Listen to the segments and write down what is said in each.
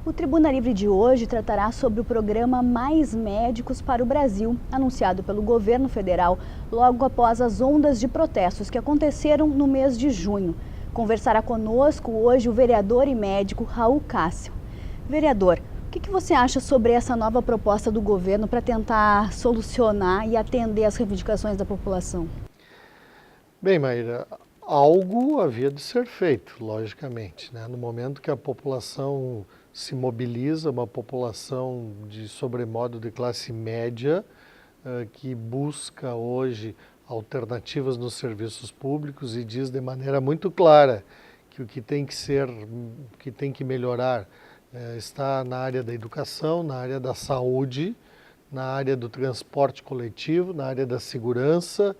O Tribuna Livre de hoje tratará sobre o programa Mais Médicos para o Brasil, anunciado pelo governo federal logo após as ondas de protestos que aconteceram no mês de junho. Conversará conosco hoje o vereador e médico Raul Cássio. Vereador, o que você acha sobre essa nova proposta do governo para tentar solucionar e atender às reivindicações da população? Bem, Maíra, algo havia de ser feito, logicamente, né? No momento que a população se mobiliza, uma população de sobremodo de classe média, que busca hoje alternativas nos serviços públicos e diz de maneira muito clara que o que tem que ser, que tem que melhorar está na área da educação, na área da saúde, na área do transporte coletivo, na área da segurança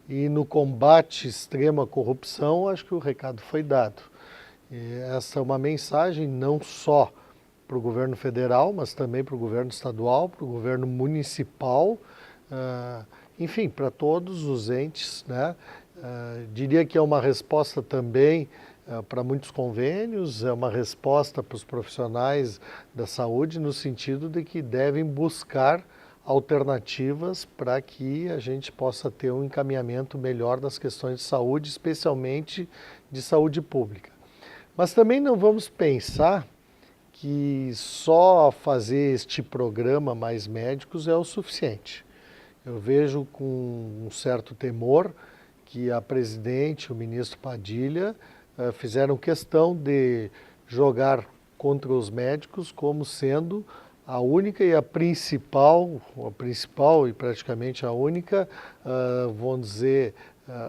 e no combate extremo à corrupção. Acho que o recado foi dado. E essa é uma mensagem não só para o governo federal, mas também para o governo estadual, para o governo municipal, enfim, para todos os entes, né? Diria que é uma resposta também para muitos convênios, é uma resposta para os profissionais da saúde no sentido de que devem buscar alternativas para que a gente possa ter um encaminhamento melhor das questões de saúde, especialmente de saúde pública. Mas também não vamos pensar que só fazer este programa Mais Médicos é o suficiente. Eu vejo com um certo temor que a presidente, o ministro Padilha, fizeram questão de jogar contra os médicos como sendo a única e a principal e praticamente a única, vamos dizer,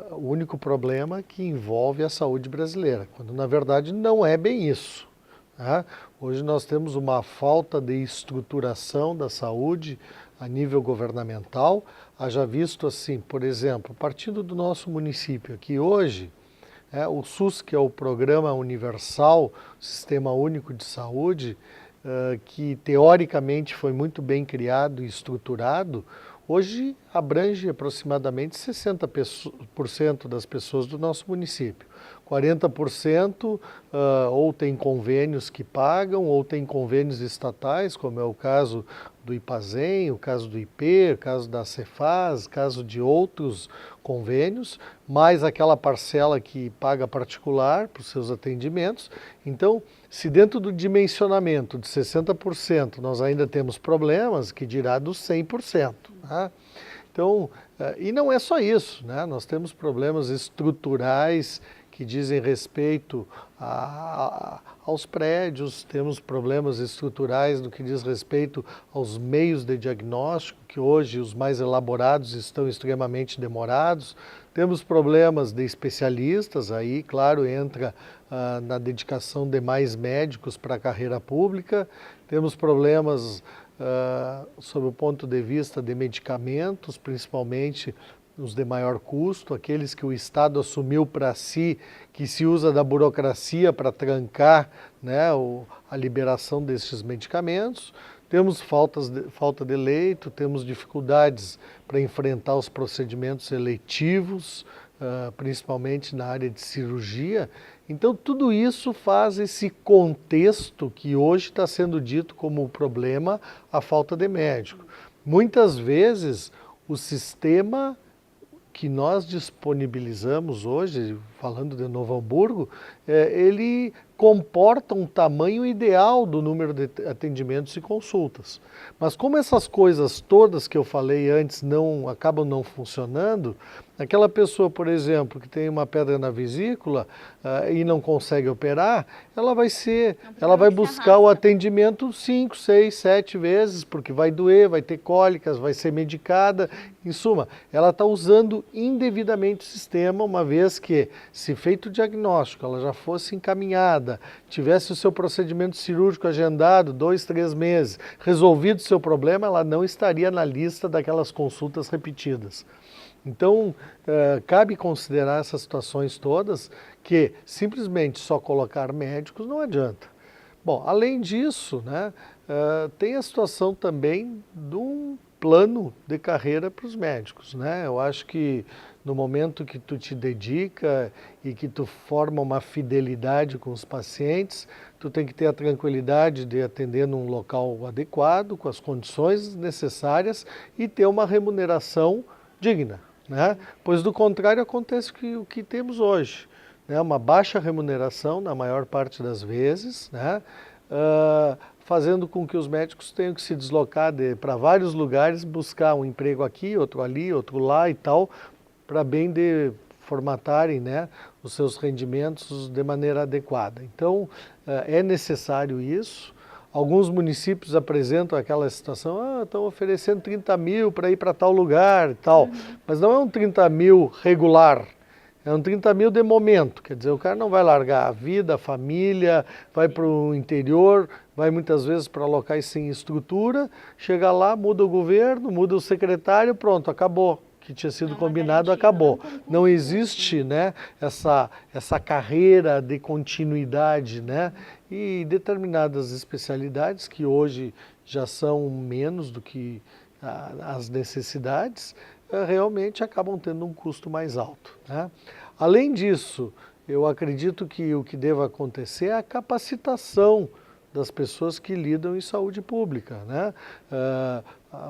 o único problema que envolve a saúde brasileira, quando na verdade não é bem isso. Tá? Hoje nós temos uma falta de estruturação da saúde a nível governamental. Haja visto assim, por exemplo, partindo do nosso município aqui hoje, o SUS, que é o Programa Universal, Sistema Único de Saúde, que teoricamente foi muito bem criado e estruturado, hoje abrange aproximadamente 60% das pessoas do nosso município. 40% ou tem convênios que pagam, ou tem convênios estatais, como é o caso do IPAZEM, o caso do IP, o caso da Cefaz, o caso de outros convênios, mais aquela parcela que paga particular para os seus atendimentos. Então, se dentro do dimensionamento de 60% nós ainda temos problemas, que dirá dos 100%. Tá? Então, e não é só isso, né? Nós temos problemas estruturais que dizem respeito aos prédios, temos problemas estruturais no que diz respeito aos meios de diagnóstico, que hoje os mais elaborados estão extremamente demorados, temos problemas de especialistas, aí, claro, entra na dedicação de mais médicos para a carreira pública, temos problemas sob o ponto de vista de medicamentos, principalmente os de maior custo, aqueles que o Estado assumiu para si, que se usa da burocracia para trancar, né, a liberação desses medicamentos. Temos falta de leito, temos dificuldades para enfrentar os procedimentos eletivos, principalmente na área de cirurgia. Então, tudo isso faz esse contexto que hoje está sendo dito como problema, a falta de médico. Muitas vezes, o sistema que nós disponibilizamos hoje, falando de Novo Hamburgo, ele comporta um tamanho ideal do número de atendimentos e consultas. Mas como essas coisas todas que eu falei antes acabam não funcionando, aquela pessoa, por exemplo, que tem uma pedra na vesícula e não consegue operar, ela vai buscar o atendimento 5, 6, 7 vezes, porque vai doer, vai ter cólicas, vai ser medicada. Em suma, ela está usando indevidamente o sistema, uma vez que, se feito o diagnóstico, ela já fosse encaminhada, tivesse o seu procedimento cirúrgico agendado 2, 3 meses, resolvido o seu problema, ela não estaria na lista daquelas consultas repetidas. Então, cabe considerar essas situações todas, que simplesmente só colocar médicos não adianta. Bom, além disso, né, tem a situação também de um plano de carreira para os médicos, né? Eu acho que no momento que tu te dedica e que tu forma uma fidelidade com os pacientes, tu tem que ter a tranquilidade de atender num local adequado, com as condições necessárias e ter uma remuneração digna, né? Pois do contrário acontece o que temos hoje, né? Uma baixa remuneração na maior parte das vezes, né? Fazendo com que os médicos tenham que se deslocar para vários lugares, buscar um emprego aqui, outro ali, outro lá e tal, para bem de formatarem, né, os seus rendimentos de maneira adequada. Então, é necessário isso. Alguns municípios apresentam aquela situação, estão oferecendo 30 mil para ir para tal lugar e tal, mas não é um 30 mil regular, é um 30 mil de momento, quer dizer, o cara não vai largar a vida, a família, vai para o interior, vai muitas vezes para locais sem estrutura, chega lá, muda o governo, muda o secretário, pronto, acabou. Que tinha sido combinado, acabou. Não existe, né, essa carreira de continuidade, né? E determinadas especialidades que hoje já são menos do que as necessidades, realmente acabam tendo um custo mais alto, né? Além disso, eu acredito que o que deva acontecer é a capacitação das pessoas que lidam em saúde pública, né?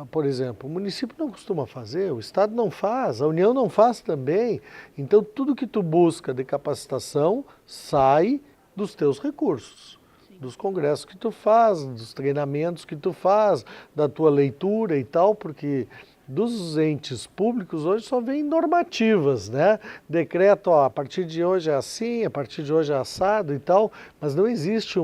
Por exemplo, o município não costuma fazer, o Estado não faz, a União não faz também. Então, tudo que tu busca de capacitação sai dos teus recursos, dos congressos que tu faz, dos treinamentos que tu faz, da tua leitura e tal, porque dos entes públicos hoje só vem normativas, né? Decreto, ó, a partir de hoje é assim, a partir de hoje é assado e tal, mas não existe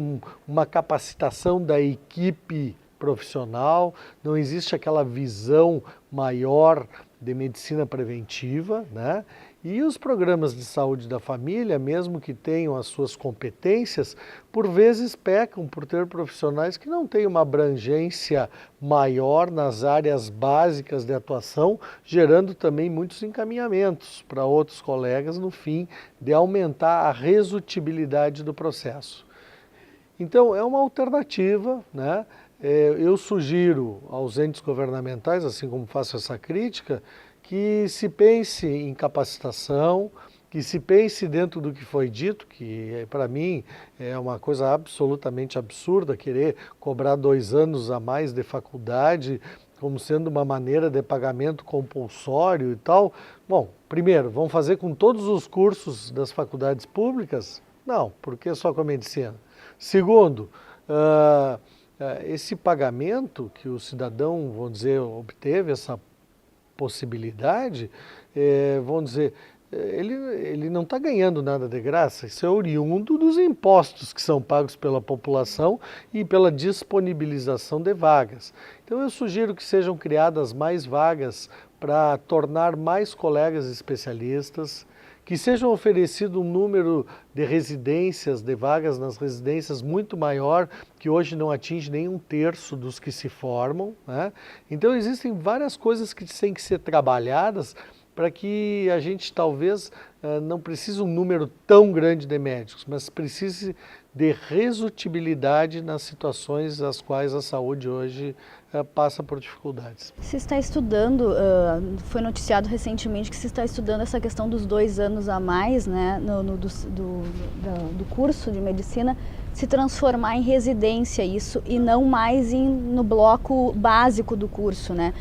uma capacitação da equipe profissional, não existe aquela visão maior de medicina preventiva, né? E os programas de saúde da família, mesmo que tenham as suas competências, por vezes pecam por ter profissionais que não têm uma abrangência maior nas áreas básicas de atuação, gerando também muitos encaminhamentos para outros colegas no fim de aumentar a resutibilidade do processo. Então, é uma alternativa, né? Eu sugiro aos entes governamentais, assim como faço essa crítica, que se pense em capacitação, que se pense dentro do que foi dito, que para mim é uma coisa absolutamente absurda querer cobrar 2 anos a mais de faculdade como sendo uma maneira de pagamento compulsório e tal. Bom, primeiro, vão fazer com todos os cursos das faculdades públicas? Não, porque só com a medicina. Segundo, esse pagamento que o cidadão, vamos dizer, obteve, essa possibilidade, vamos dizer, ele não está ganhando nada de graça, isso é oriundo dos impostos que são pagos pela população e pela disponibilização de vagas. Então eu sugiro que sejam criadas mais vagas para tornar mais colegas especialistas, que sejam oferecido um número de residências, de vagas nas residências muito maior, que hoje não atinge nem 1/3 dos que se formam, né? Então existem várias coisas que têm que ser trabalhadas para que a gente talvez não precise um número tão grande de médicos, mas precise de resutibilidade nas situações às quais a saúde hoje passa por dificuldades. Se está estudando, foi noticiado recentemente que se está estudando essa questão dos 2 anos a mais, né, do curso de medicina, se transformar em residência isso e não mais no bloco básico do curso, né,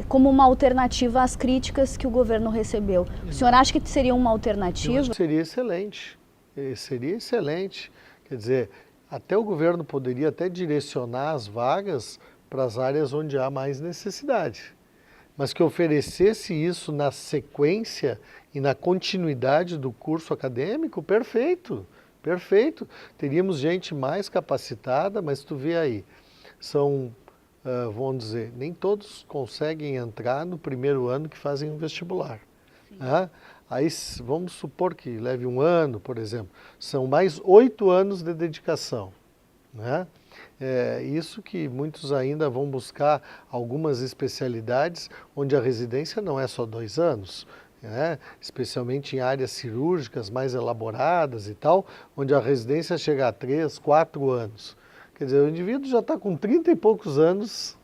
como uma alternativa às críticas que o governo recebeu. O senhor acha que seria uma alternativa? Eu acho que seria excelente, seria excelente. Quer dizer, até o governo poderia até direcionar as vagas para as áreas onde há mais necessidade, mas que oferecesse isso na sequência e na continuidade do curso acadêmico, perfeito, perfeito. Teríamos gente mais capacitada, mas tu vê aí, são, vamos dizer, nem todos conseguem entrar no primeiro ano que fazem um vestibular. Né? Aí vamos supor que leve 1 ano, por exemplo, são mais 8 anos de dedicação, né? Isso que muitos ainda vão buscar algumas especialidades onde a residência não é só 2 anos, né? Especialmente em áreas cirúrgicas mais elaboradas e tal, onde a residência chega a 3, 4 anos. Quer dizer, o indivíduo já está com 30 e poucos anos,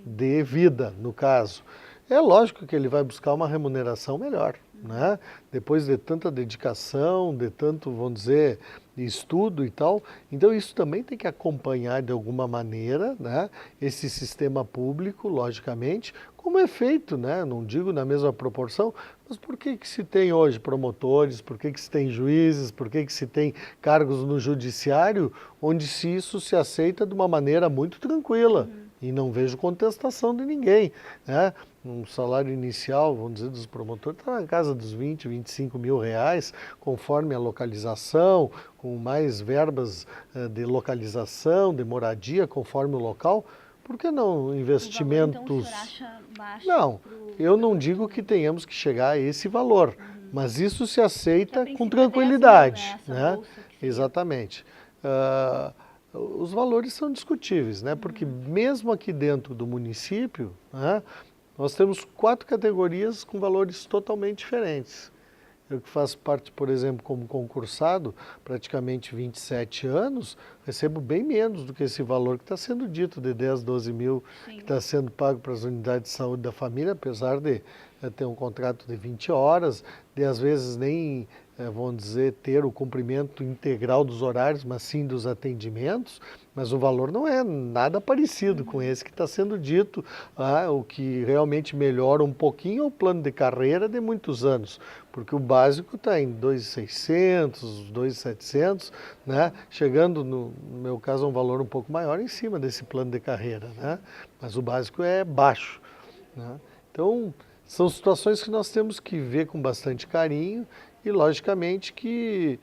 de vida, no caso. É lógico que ele vai buscar uma remuneração melhor, né? Depois de tanta dedicação, de tanto, vamos dizer, estudo e tal. Então isso também tem que acompanhar de alguma maneira, né, esse sistema público, logicamente, como é feito, né? Não digo na mesma proporção, mas por que se tem hoje promotores, por que se tem juízes, por que se tem cargos no judiciário, onde isso se aceita de uma maneira muito tranquila e não vejo contestação de ninguém, né? Um salário inicial, vamos dizer, dos promotores está na casa dos 20, 25 mil reais, conforme a localização, com mais verbas de localização, de moradia, conforme o local. Por que não investimentos? O valor, então, o senhor acha baixo? Não, eu não digo que tenhamos que chegar a esse valor, mas isso se aceita com tranquilidade, né? Exatamente. Os valores são discutíveis, né? Porque mesmo aqui dentro do município, né, nós temos 4 categorias com valores totalmente diferentes. Eu que faço parte, por exemplo, como concursado, praticamente 27 anos, recebo bem menos do que esse valor que está sendo dito, de 10, 12 mil, que está sendo pago para as unidades de saúde da família, apesar de ter um contrato de 20 horas, de às vezes nem, vamos dizer, ter o cumprimento integral dos horários, mas sim dos atendimentos, mas o valor não é nada parecido com esse que está sendo dito, o que realmente melhora um pouquinho é o plano de carreira de muitos anos, porque o básico está em 2.600, 2.700, né? Chegando, no meu caso, a um valor um pouco maior em cima desse plano de carreira, né? Mas o básico é baixo, né? Então, são situações que nós temos que ver com bastante carinho e, logicamente, que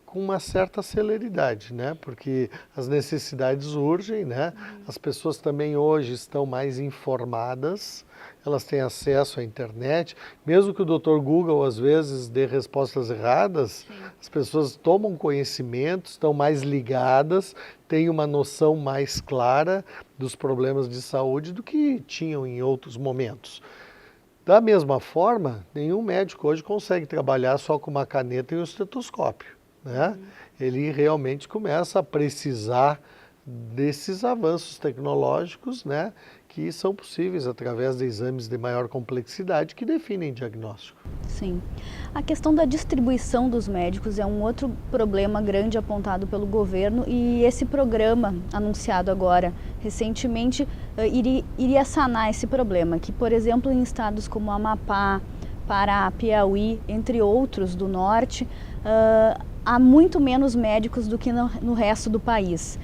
com uma certa celeridade, né? Porque as necessidades urgem, né? As pessoas também hoje estão mais informadas, elas têm acesso à internet, mesmo que o Dr. Google às vezes dê respostas erradas, as pessoas tomam conhecimento, estão mais ligadas, têm uma noção mais clara dos problemas de saúde do que tinham em outros momentos. Da mesma forma, nenhum médico hoje consegue trabalhar só com uma caneta e um estetoscópio, né? Ele realmente começa a precisar desses avanços tecnológicos, né, que são possíveis através de exames de maior complexidade que definem diagnóstico. Sim. A questão da distribuição dos médicos é um outro problema grande apontado pelo governo e esse programa anunciado agora recentemente iria sanar esse problema, que, por exemplo, em estados como Amapá, Pará, Piauí, entre outros do norte, há muito menos médicos do que no resto do país.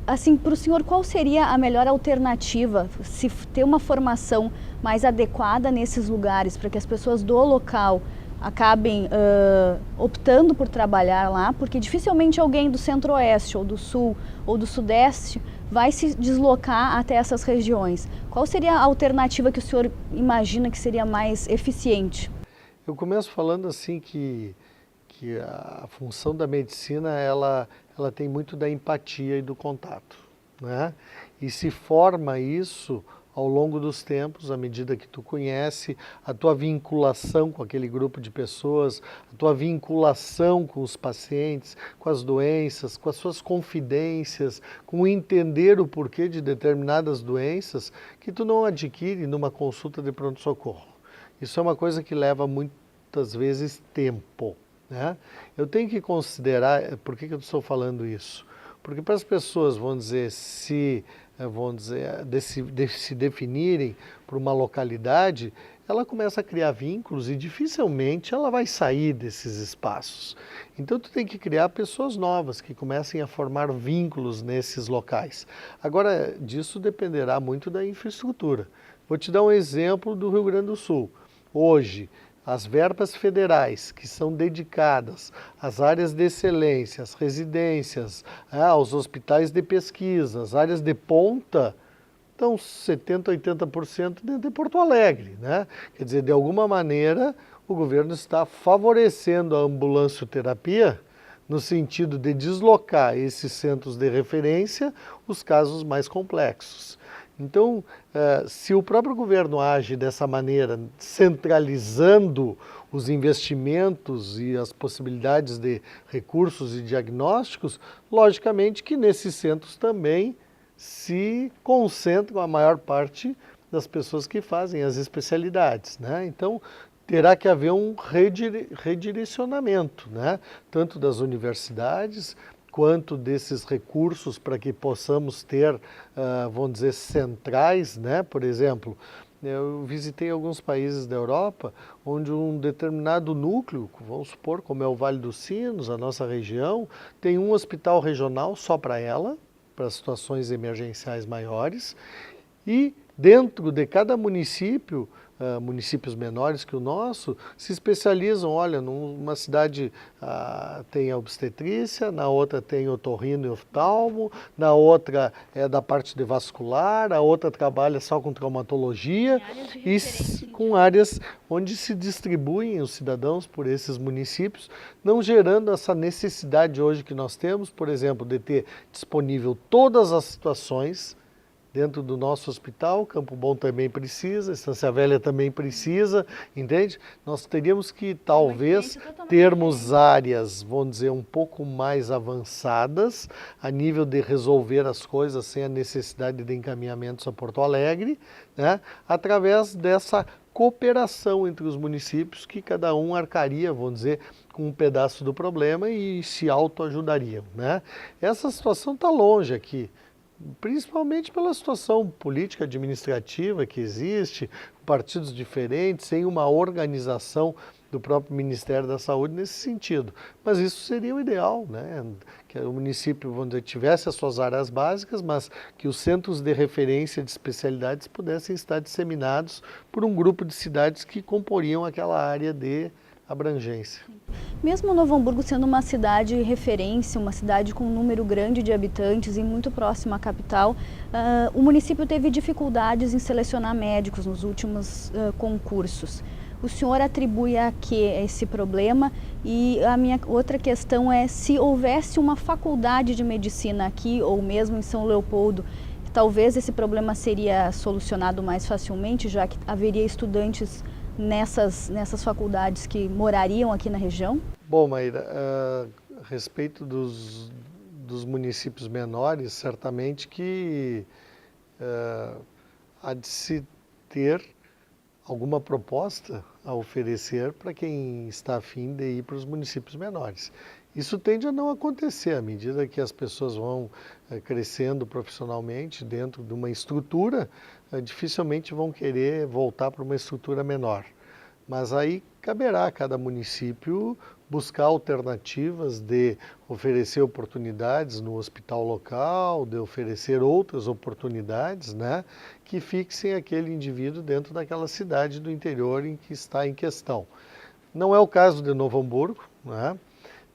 Assim, para o senhor, qual seria a melhor alternativa, se ter uma formação mais adequada nesses lugares, para que as pessoas do local acabem optando por trabalhar lá, porque dificilmente alguém do centro-oeste, ou do sul, ou do sudeste vai se deslocar até essas regiões. Qual seria a alternativa que o senhor imagina que seria mais eficiente? Eu começo falando assim que a função da medicina, ela tem muito da empatia e do contato, né? E se forma isso ao longo dos tempos, à medida que tu conhece, a tua vinculação com aquele grupo de pessoas, a tua vinculação com os pacientes, com as doenças, com as suas confidências, com entender o porquê de determinadas doenças que tu não adquire numa consulta de pronto-socorro. Isso é uma coisa que leva muitas vezes tempo, né? Eu tenho que considerar, por que eu estou falando isso? Porque para as pessoas, vamos dizer, se definirem por uma localidade, ela começa a criar vínculos e dificilmente ela vai sair desses espaços. Então tu tem que criar pessoas novas que comecem a formar vínculos nesses locais. Agora, disso dependerá muito da infraestrutura. Vou te dar um exemplo do Rio Grande do Sul. Hoje, as verbas federais que são dedicadas às áreas de excelência, às residências, aos hospitais de pesquisa, às áreas de ponta, estão 70%, 80% dentro de Porto Alegre, né? Quer dizer, de alguma maneira, o governo está favorecendo a ambulancioterapia no sentido de deslocar esses centros de referência os casos mais complexos. Então, se o próprio governo age dessa maneira, centralizando os investimentos e as possibilidades de recursos e diagnósticos, logicamente que nesses centros também se concentram a maior parte das pessoas que fazem as especialidades, né? Então, terá que haver um redirecionamento, né? Tanto das universidades, quanto desses recursos para que possamos ter, vamos dizer, centrais, né? Por exemplo, eu visitei alguns países da Europa, onde um determinado núcleo, vamos supor, como é o Vale dos Sinos, a nossa região, tem um hospital regional só para ela, para situações emergenciais maiores, e dentro de cada município, municípios menores que o nosso, se especializam, olha, numa cidade tem a obstetrícia, na outra tem otorrino e oftalmo, na outra é da parte de vascular, a outra trabalha só com traumatologia, e com áreas onde se distribuem os cidadãos por esses municípios, não gerando essa necessidade hoje que nós temos, por exemplo, de ter disponível todas as situações dentro do nosso hospital. Campo Bom também precisa, Estância Velha também precisa, entende? Nós teríamos que talvez termos áreas, vamos dizer, um pouco mais avançadas a nível de resolver as coisas sem a necessidade de encaminhamentos a Porto Alegre, né? Através dessa cooperação entre os municípios, que cada um arcaria, vamos dizer, com um pedaço do problema e se autoajudariam, né? Essa situação está longe aqui, principalmente pela situação política administrativa que existe, partidos diferentes, sem uma organização do próprio Ministério da Saúde nesse sentido. Mas isso seria o ideal, né? Que o município, vamos dizer, tivesse as suas áreas básicas, mas que os centros de referência de especialidades pudessem estar disseminados por um grupo de cidades que comporiam aquela área de abrangência. Mesmo Novo Hamburgo sendo uma cidade referência, uma cidade com um número grande de habitantes e muito próxima à capital, o município teve dificuldades em selecionar médicos nos últimos concursos. O senhor atribui a que esse problema? E a minha outra questão é, se houvesse uma faculdade de medicina aqui ou mesmo em São Leopoldo, talvez esse problema seria solucionado mais facilmente, já que haveria estudantes nessas faculdades que morariam aqui na região? Bom, Maíra, a respeito dos municípios menores, certamente que há de se ter alguma proposta a oferecer para quem está a fim de ir para os municípios menores. Isso tende a não acontecer à medida que as pessoas vão crescendo profissionalmente dentro de uma estrutura, dificilmente vão querer voltar para uma estrutura menor. Mas aí caberá a cada município buscar alternativas de oferecer oportunidades no hospital local, de oferecer outras oportunidades, né, que fixem aquele indivíduo dentro daquela cidade do interior em que está em questão. Não é o caso de Novo Hamburgo, né?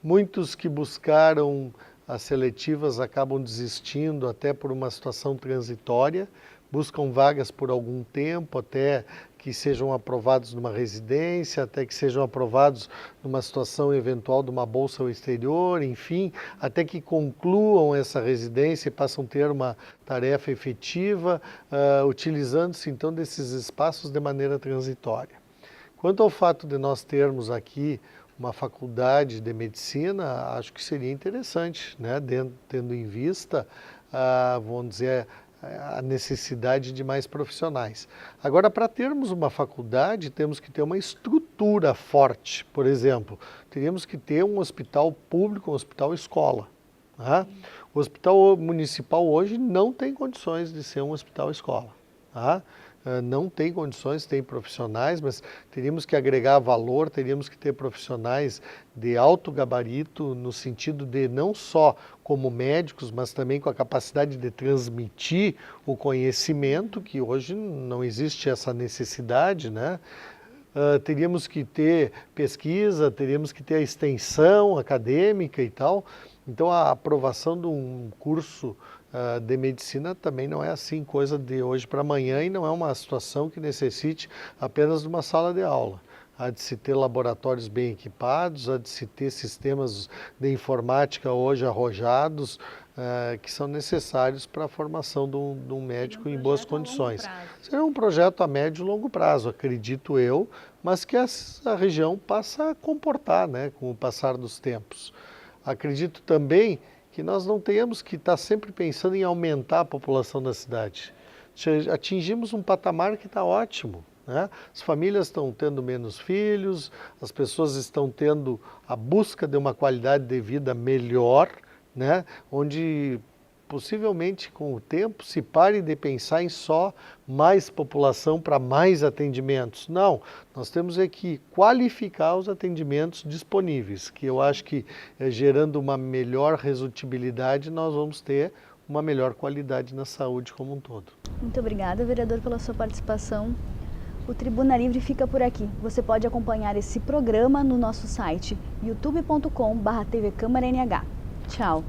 Muitos que buscaram as seletivas acabam desistindo até por uma situação transitória, buscam vagas por algum tempo, até que sejam aprovados numa residência, até que sejam aprovados numa situação eventual de uma bolsa ao exterior, enfim, até que concluam essa residência e passam a ter uma tarefa efetiva, utilizando-se então desses espaços de maneira transitória. Quanto ao fato de nós termos aqui uma faculdade de medicina, acho que seria interessante, né? Tendo em vista, vamos dizer, a necessidade de mais profissionais. Agora, para termos uma faculdade, temos que ter uma estrutura forte. Por exemplo, teríamos que ter um hospital público, um hospital escola. Tá? O hospital municipal hoje não tem condições de ser um hospital escola. Tá? Não tem condições, tem profissionais, mas teríamos que agregar valor, teríamos que ter profissionais de alto gabarito, no sentido de não só como médicos, mas também com a capacidade de transmitir o conhecimento, que hoje não existe essa necessidade, né? Teríamos que ter pesquisa, teríamos que ter a extensão acadêmica e tal. Então, a aprovação de um curso de medicina também não é assim, coisa de hoje para amanhã, e não é uma situação que necessite apenas de uma sala de aula. Há de se ter laboratórios bem equipados, há de se ter sistemas de informática hoje arrojados, que são necessários para a formação de um médico em boas condições. Será um projeto a médio e longo prazo, acredito eu, mas que essa região passa a comportar, né, com o passar dos tempos. Acredito também que nós não tenhamos que estar sempre pensando em aumentar a população da cidade. Atingimos um patamar que está ótimo, né? As famílias estão tendo menos filhos, as pessoas estão tendo a busca de uma qualidade de vida melhor, né? Onde possivelmente com o tempo se pare de pensar em só mais população para mais atendimentos. Não, nós temos que qualificar os atendimentos disponíveis, que eu acho que gerando uma melhor resultibilidade nós vamos ter uma melhor qualidade na saúde como um todo. Muito obrigada, vereador, pela sua participação. O Tribuna Livre fica por aqui. Você pode acompanhar esse programa no nosso site youtube.com/tvcâmara.nh. Tchau!